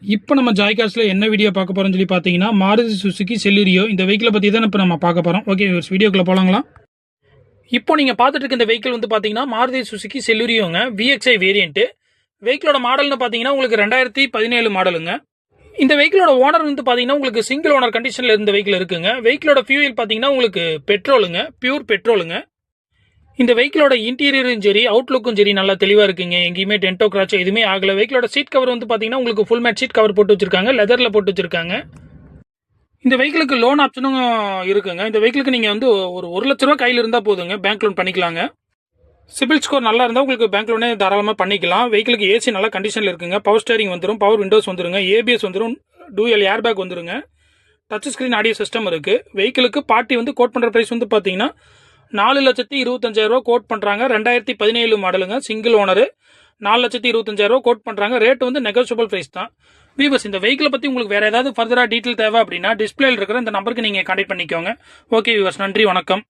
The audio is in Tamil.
இப்போ நம்ம ஜாய்காஸ்ல என்ன வீடியோ பார்க்க போறோம்னு சொல்லி பார்த்தீங்கன்னா, மாருதி சுசுகி செல்லூரியோ இந்த வெஹிக்கிளை பற்றி தான் இப்போ நம்ம பார்க்க போகிறோம். ஓகே வியூவர்ஸ், வீடியோக்குள்ள போகலாங்களா? இப்போ நீங்கள் பார்த்துட்டு இருக்க இந்த வெஹிக்கிள் வந்து பார்த்தீங்கன்னா மாருதி சுசுகி செல்லூரியோங்க, VXI வேரியன்ட். வெஹிக்கிளோட மாடல்னு பார்த்தீங்கன்னா உங்களுக்கு 2017 மாடலுங்க. இந்த வெஹிக்கிளோட ஓனர் வந்து பார்த்தீங்கன்னா உங்களுக்கு சிங்கிள் ஓனர் கண்டிஷனில் இருந்த வெஹிக்கிள் இருக்குங்க. வெஹிக்கிளோட ஃபியூல் பார்த்தீங்கன்னா உங்களுக்கு பெட்ரோலுங்க, பியூர் பெட்ரோலுங்க. இந்த வெஹிக்கிளோட இன்டீரியரும் சரி, அவுட்லுக்கும் சரி நல்லா தெளிவாக இருக்குங்க. எங்கேயுமே டென்டோ கிராச்சோ எதுவுமே ஆகல. வெஹிக்கிளோட சீட் கவர் வந்து பார்த்தீங்கன்னா உங்களுக்கு ஃபுல் மேட் சீட் கவர் போட்டு வச்சிருக்காங்க, லெதரில் போட்டு வச்சிருக்காங்க. இந்த வெஹிக்கிளுக்கு லோன் ஆப்ஷனும் இருக்குங்க. இந்த வெஹிக்கிளுக்கு நீங்கள் வந்து ஒரு 1,00,000 ரூபா கையில் இருந்தால் போதுங்க, பேங்க் லோன் பண்ணிக்கலாங்க. சிபில் ஸ்கோர் நல்லா இருந்தால் உங்களுக்கு பேங்க் லோனே தாராளமாக பண்ணிக்கலாம். வெஹிக்கிளுக்கு ஏசி நல்ல கண்டிஷனில் இருக்குங்க. பவர் ஸ்டேரிங் வந்துடும், பவர் விண்டோஸ் வந்துருங்க, ABS வந்துடும், டூயல் ஏர் பேக் வந்துருங்க, டச் ஸ்க்ரீன் ஆடியோ சிஸ்டம் இருக்குது. வெஹிக்கிளுக்கு பார்ட்டி வந்து கோட் பண்ணுற ப்ரைஸ் வந்து பார்த்தீங்கன்னா 4,25,000 ரூபா கோட் பண்ணுறாங்க. 2017 மாடலுங்க, சிங்கிள் ஓனரு. 4,25,000 ரூபா கோட் பண்ணுறாங்க. ரேட் வந்து நெகோஷியபிள் ப்ரைஸ் தான். வீவர்ஸ், இந்த வெஹிக்கிளை பற்றி உங்களுக்கு வேறு ஏதாவது ஃபர்தராக டீட்டெயில் தேவை அப்படின்னா டிஸ்பிளேல இருக்கிற இந்த நம்பருக்கு நீங்கள் கான்டாக்ட் பண்ணிக்கோங்க. ஓகே வீவர்ஸ், நன்றி, வணக்கம்.